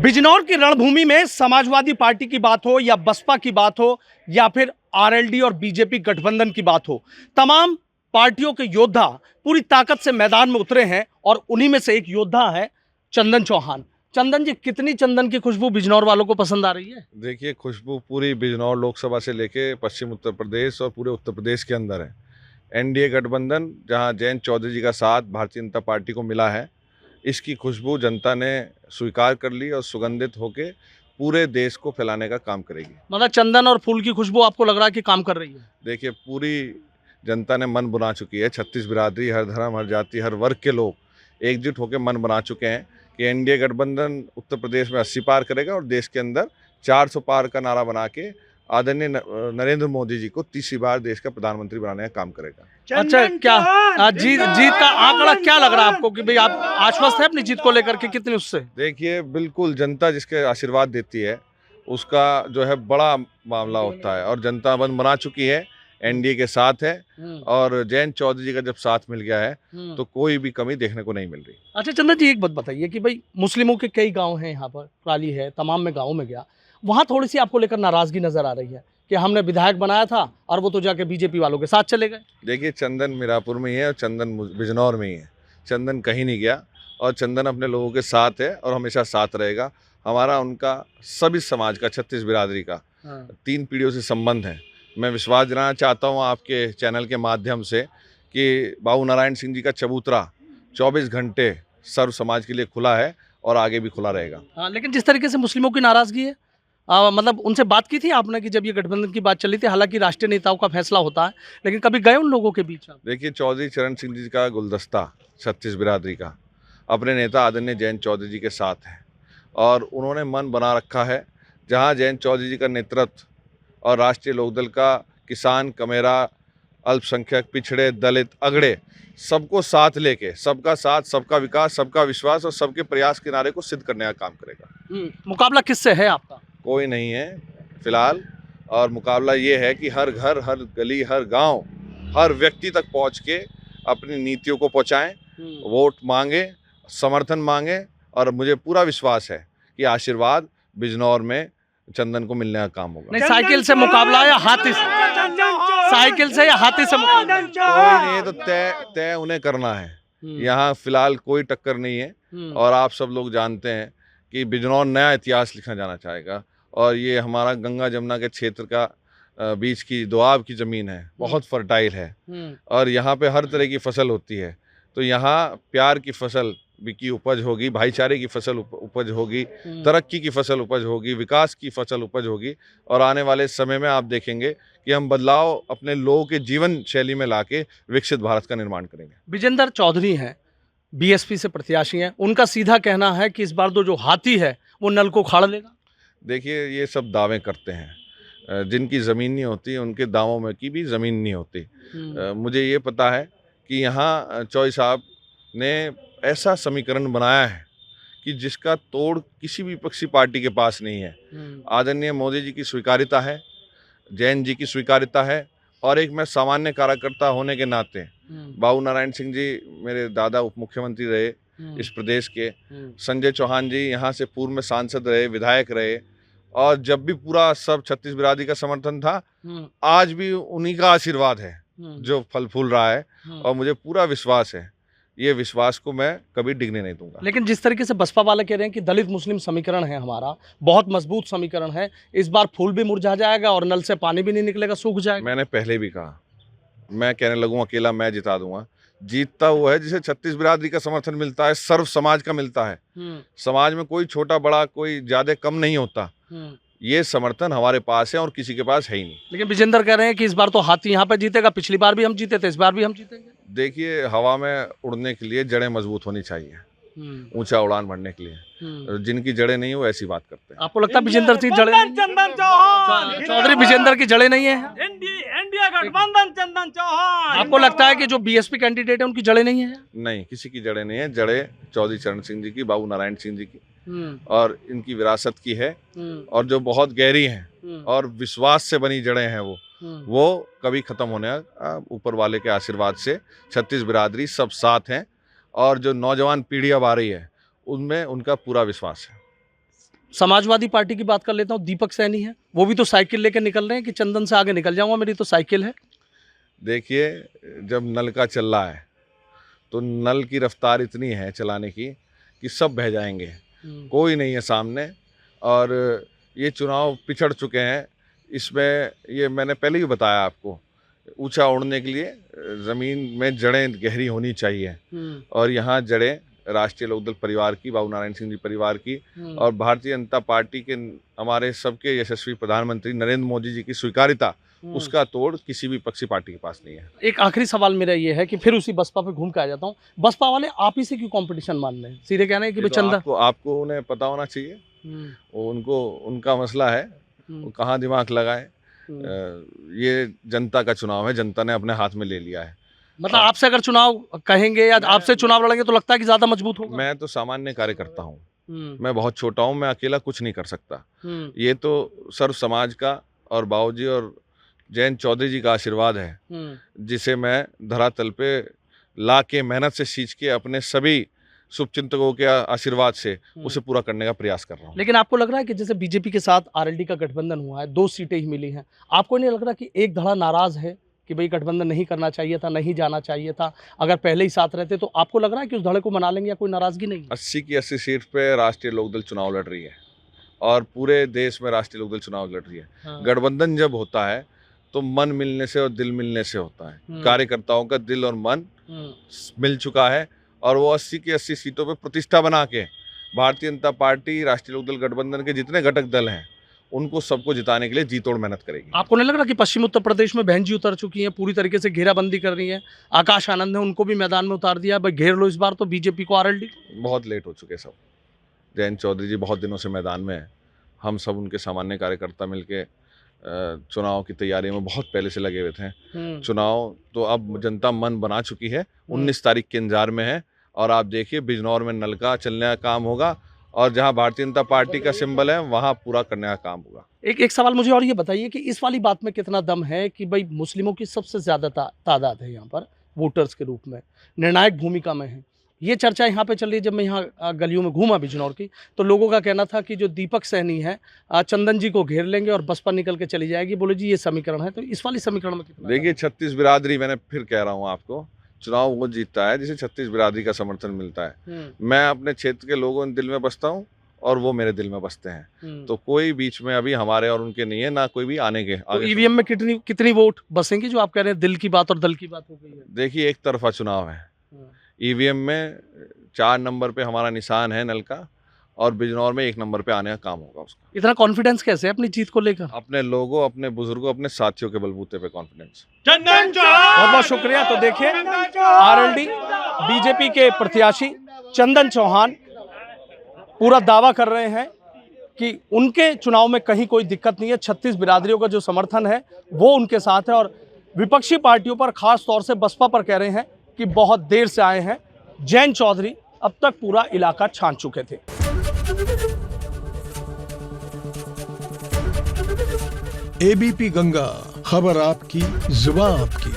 बिजनौर की रणभूमि में समाजवादी पार्टी की बात हो या बसपा की बात हो या फिर आरएलडी और बीजेपी गठबंधन की बात हो, तमाम पार्टियों के योद्धा पूरी ताकत से मैदान में उतरे हैं और उन्हीं में से एक योद्धा है चंदन चौहान। चंदन जी, कितनी चंदन की खुशबू बिजनौर वालों को पसंद आ रही है? देखिए, खुशबू पूरी बिजनौर लोकसभा से लेके पश्चिम उत्तर प्रदेश और पूरे उत्तर प्रदेश के अंदर है। एनडीए गठबंधन जहां जयंत चौधरी जी का साथ भारतीय जनता पार्टी को मिला है, इसकी खुशबू जनता ने स्वीकार कर ली और सुगंधित होके पूरे देश को फैलाने का काम करेगी। मतलब चंदन और फूल की खुशबू आपको लग रहा है कि काम कर रही है? देखिए, पूरी जनता ने मन बना चुकी है। 36 बिरादरी, हर धर्म, हर जाति, हर वर्ग के लोग एकजुट होकर मन बना चुके हैं कि एनडीए गठबंधन उत्तर प्रदेश में 80 पार करेगा और देश के अंदर 400 पार का नारा बना के आदरणीय नरेंद्र मोदी जी को तीसरी बार देश का प्रधानमंत्री बनाने का काम करेगा। अच्छा, क्या जीत का आंकड़ा क्या लग रहा है आपको कि भाई आप आश्वस्त है अपनी जीत को लेकर के? कितनी उससे? देखिए, बिल्कुल जनता जिसके आशीर्वाद देती है उसका जो है बड़ा मामला होता है और जनता मन बना चुकी है, एनडीए के साथ है और जयंत चौधरी जी का जब साथ मिल गया है तो कोई भी कमी देखने को नहीं मिल रही। अच्छा चंदन जी, एक बात बताइए कि भाई मुस्लिमों के कई गांव हैं यहाँ पर, प्राली है, तमाम में गाँव में गया, वहाँ थोड़ी सी आपको लेकर नाराजगी नजर आ रही है कि हमने विधायक बनाया था और वो तो जाके बीजेपी वालों के साथ चले गए। देखिए, चंदन मीरापुर में ही है और चंदन बिजनौर में ही है। चंदन कहीं नहीं गया और चंदन अपने लोगों के साथ है और हमेशा साथ रहेगा। हमारा उनका सभी समाज का 36 बिरादरी का 3 पीढ़ियों से संबंध है। मैं विश्वास दिलाना चाहता हूँ आपके चैनल के माध्यम से कि बाबू नारायण सिंह जी का चबूतरा 24 घंटे सर्व समाज के लिए खुला है और आगे भी खुला रहेगा। हाँ, लेकिन जिस तरीके से मुस्लिमों की नाराजगी है, मतलब उनसे बात की थी आपने कि जब ये गठबंधन की बात चली थी? हालांकि राष्ट्रीय नेताओं का फैसला होता है, लेकिन कभी गए उन लोगों के बीच आप? देखिए, चौधरी चरण सिंह जी का गुलदस्ता 36 बिरादरी का अपने नेता आदरणीय जयंत चौधरी जी के साथ है और उन्होंने मन बना रखा है जहां जयंत चौधरी जी का नेतृत्व और राष्ट्रीय लोकदल का किसान, कमेरा, अल्पसंख्यक, पिछड़े, दलित, अगड़े सबको साथ लेके सबका साथ, सबका विकास, सबका विश्वास और सबके प्रयास के नारे को सिद्ध करने का काम करेगा। मुकाबला किससे है आपका? कोई नहीं है फिलहाल, और मुकाबला ये है कि हर घर, हर गली, हर गांव, हर व्यक्ति तक पहुंच के अपनी नीतियों को पहुंचाएं, वोट मांगे, समर्थन मांगे और मुझे पूरा विश्वास है कि आशीर्वाद बिजनौर में चंदन को मिलने का काम होगा। नहीं, साइकिल से मुकाबला या हाथी से? साइकिल से या हाथी से मुकाबला? कोई नहीं, तो तय उन्हें करना है। यहाँ फिलहाल कोई टक्कर नहीं है और आप सब लोग जानते हैं कि बिजनौर नया इतिहास लिखना जाना चाहेगा और ये हमारा गंगा जमुना के क्षेत्र का बीच की दोआब की ज़मीन है, बहुत फर्टाइल है और यहाँ पे हर तरह की फसल होती है। तो यहाँ प्यार की फसल की उपज होगी, भाईचारे की फसल उपज होगी, तरक्की की फसल उपज होगी, विकास की फसल उपज होगी और आने वाले समय में आप देखेंगे कि हम बदलाव अपने लोगों के जीवन शैली में लाके विकसित भारत का निर्माण करेंगे। विजेंद्र चौधरी हैं, बीएसपी से प्रत्याशी हैं, उनका सीधा कहना है कि इस बार जो हाथी है वो नल को उखाड़ लेगा। देखिए, ये सब दावे करते हैं, जिनकी ज़मीन नहीं होती उनके दावों में की भी ज़मीन नहीं होती। मुझे ये पता है कि यहाँ चौधरी साहब ने ऐसा समीकरण बनाया है कि जिसका तोड़ किसी भी विपक्षी पार्टी के पास नहीं है। आदरणीय मोदी जी की स्वीकार्यता है, जैन जी की स्वीकार्यता है और एक मैं सामान्य कार्यकर्ता होने के नाते बाबू नारायण सिंह जी मेरे दादा उप मुख्यमंत्री रहे इस प्रदेश के, संजय चौहान जी यहाँ से पूर्व में सांसद रहे, विधायक रहे और जब भी पूरा सब 36 बिरादरी का समर्थन था, आज भी उन्हीं का आशीर्वाद है जो फल फूल रहा है और मुझे पूरा विश्वास है, ये विश्वास को मैं कभी डिगने नहीं दूंगा। लेकिन जिस तरीके से बसपा वाले कह रहे हैं कि दलित मुस्लिम समीकरण है हमारा, बहुत मजबूत समीकरण है, इस बार फूल भी मुरझा जाएगा और नल से पानी भी नहीं निकलेगा, सूख जाएगा। मैंने पहले भी कहा, मैं कहने लगूँ अकेला मैं जिता दूंगा। जीतता हुआ है जिसे 36 बिरादरी का समर्थन मिलता है, सर्व समाज का मिलता है। समाज में कोई छोटा बड़ा, कोई ज्यादा कम नहीं होता। ये समर्थन हमारे पास है और किसी के पास है ही नहीं। लेकिन विजेंद्र कह रहे हैं कि इस बार तो हाथी यहाँ पे जीतेगा, पिछली बार भी हम जीते थे, इस बार भी हम जीतेंगे। देखिए, हवा में उड़ने के लिए जड़ें मजबूत होनी चाहिए, ऊंचा उड़ान भरने के लिए। जिनकी जड़ें नहीं वो ऐसी बात करते हैं। आपको लगता है विजेंद्र सिंह जड़ें? चंदन चौहान चौधरी विजेंद्र की जड़ें नहीं है? इंडिया गठबंधन चंदन चौहान। आपको लगता है कि जो बीएसपी कैंडिडेट है उनकी जड़ें नहीं है? नहीं, किसी की जड़ें नहीं है। जड़ें चौधरी चरण सिंह जी की, बाबू नारायण सिंह जी की और इनकी विरासत की है और जो बहुत गहरी हैं और विश्वास से बनी जड़ें हैं वो कभी खत्म होने, ऊपर वाले के आशीर्वाद से 36 बिरादरी सब साथ हैं और जो नौजवान पीढ़ी अब आ रही है उनमें उनका पूरा विश्वास है। समाजवादी पार्टी की बात कर लेता हूँ, दीपक सैनी है, वो भी तो साइकिल लेकर निकल रहे हैं कि चंदन से आगे निकल जाऊंगा, मेरी तो साइकिल है। देखिए, जब नल का चल रहा है तो नल की रफ्तार इतनी है चलाने की कि सब बह जाएंगे, कोई नहीं है सामने। और ये चुनाव पिछड़ चुके हैं, इसमें ये मैंने पहले ही बताया आपको, ऊंचा उड़ने के लिए ज़मीन में जड़ें गहरी होनी चाहिए। और यहाँ जड़ें राष्ट्रीय लोकदल परिवार की, बाबू नारायण सिंह जी परिवार की और भारतीय जनता पार्टी के हमारे सबके यशस्वी प्रधानमंत्री नरेंद्र मोदी जी की स्वीकार्यता, उसका तोड़ किसी भी विपक्षी पार्टी के पास नहीं है। एक आखिरी सवाल मेरा ये है कि फिर उसी बसपा पे घूम के आ जाता हूँ, बसपा वाले आप ही से क्यों कंपटीशन मान रहे हैं? सीधे कहना है कि भाई चंदा, आपको उन्हें पता होना चाहिए, वो उनको उनका मसला है, वो कहाँ दिमाग लगाए। ये जनता का चुनाव है, जनता ने अपने हाथ में ले लिया है। मतलब आपसे अगर चुनाव कहेंगे या आपसे चुनाव लड़ेंगे तो लगता है कि ज्यादा मजबूत होगा। मैं तो सामान्य कार्यकर्ता हूँ, मैं बहुत छोटा हूँ, मैं अकेला कुछ नहीं कर सकता। ये तो सर्व समाज का और बाबूजी और जयंत चौधरी जी का आशीर्वाद है, जिसे मैं धरातल पे ला के मेहनत से सींच के अपने सभी शुभचिंतकों के आशीर्वाद से उसे पूरा करने का प्रयास कर रहा हूँ। लेकिन आपको लग रहा है कि जैसे बीजेपी के साथ आरएलडी का गठबंधन हुआ है, 2 सीटें ही मिली हैं, आपको नहीं लग रहा कि एक धड़ा नाराज है कि भाई गठबंधन नहीं करना चाहिए था, नहीं जाना चाहिए था, अगर पहले ही साथ रहते? तो आपको लग रहा है कि उस धड़े को मना लेंगे या कोई नाराजगी नहीं? 80 की 80 सीट पे राष्ट्रीय लोकदल चुनाव लड़ रही है और पूरे देश में राष्ट्रीय लोकदल चुनाव लड़ रही है। गठबंधन जब होता है तो मन मिलने से और दिल मिलने से होता है। कार्यकर्ताओं का दिल और मन मिल चुका है और वो 80 की 80 सीटों पे प्रतिष्ठा बना के भारतीय जनता पार्टी, राष्ट्रीय लोकदल गठबंधन के जितने घटक दल हैं, उनको सबको जिताने के लिए जी तोड़ मेहनत करेगी। आपको नहीं लग रहा कि पश्चिम उत्तर प्रदेश में बहन जी उतर चुकी हैं, पूरी तरीके से घेराबंदी कर रही है? आकाश आनंद ने उनको भी मैदान में उतार दिया, भाई घेर लो इस बार तो बीजेपी को, आरएलडी। बहुत लेट हो चुके सब। जयंत चौधरी जी बहुत दिनों से मैदान में है, हम सब उनके सामान्य कार्यकर्ता मिलके चुनाव की तैयारी में बहुत पहले से लगे हुए थे। चुनाव तो अब जनता मन बना चुकी है, 19 तारीख के इंतजार में है। और आप देखिए बिजनौर में नल का चलने का काम होगा और जहां भारतीय जनता पार्टी का सिंबल है वहां पूरा करने का काम होगा। एक सवाल मुझे और ये बताइए कि इस वाली बात में कितना दम है कि भाई मुस्लिमों की सबसे ज्यादा तादाद है यहाँ पर वोटर्स के रूप में, निर्णायक भूमिका में है। ये चर्चा यहाँ पे चल रही है। जब मैं यहाँ गलियों में घूमा बिजनौर की, तो लोगों का कहना था कि जो दीपक सैनी है चंदन जी को घेर लेंगे और बसपा निकल के चली जाएगी। बोले जी ये समीकरण है, तो इस वाली समीकरण में कितना? देखिए 36 बिरादरी, मैंने फिर कह रहा हूँ आपको, चुनाव वो जीतता है जिसे 36 बिरादरी का समर्थन मिलता है। मैं अपने क्षेत्र के लोगों के दिल में बसता हूँ और वो मेरे दिल में बसते हैं, तो कोई बीच में अभी हमारे और उनके नहीं है, ना कोई भी आने के। तो ईवीएम में कितनी वोट बसेंगे जो आप कह रहे हैं दिल की बात और दल की बात हो गई है? देखिए एक तरफा चुनाव है, ईवीएम में 4 नंबर पे हमारा निशान है नल का और बिजनौर में 1 नंबर पे आने का काम होगा उसका। इतना कॉन्फिडेंस कैसे है अपनी जीत को लेकर? अपने लोगों, अपने बुजुर्गों, अपने साथियों के बलबूते पे कॉन्फिडेंस। बहुत बहुत शुक्रिया। तो देखिए आरएलडी बीजेपी के प्रत्याशी चंदन चौहान पूरा दावा कर रहे हैं कि उनके चुनाव में कहीं कोई दिक्कत नहीं है। 36 बिरादरियों का जो समर्थन है वो उनके साथ है और विपक्षी पार्टियों पर, खास तौर से बसपा पर कह रहे हैं कि बहुत देर से आए हैं। जयंत चौधरी अब तक पूरा इलाका छान चुके थे। एबीपी गंगा, खबर आपकी, जुबान आपकी।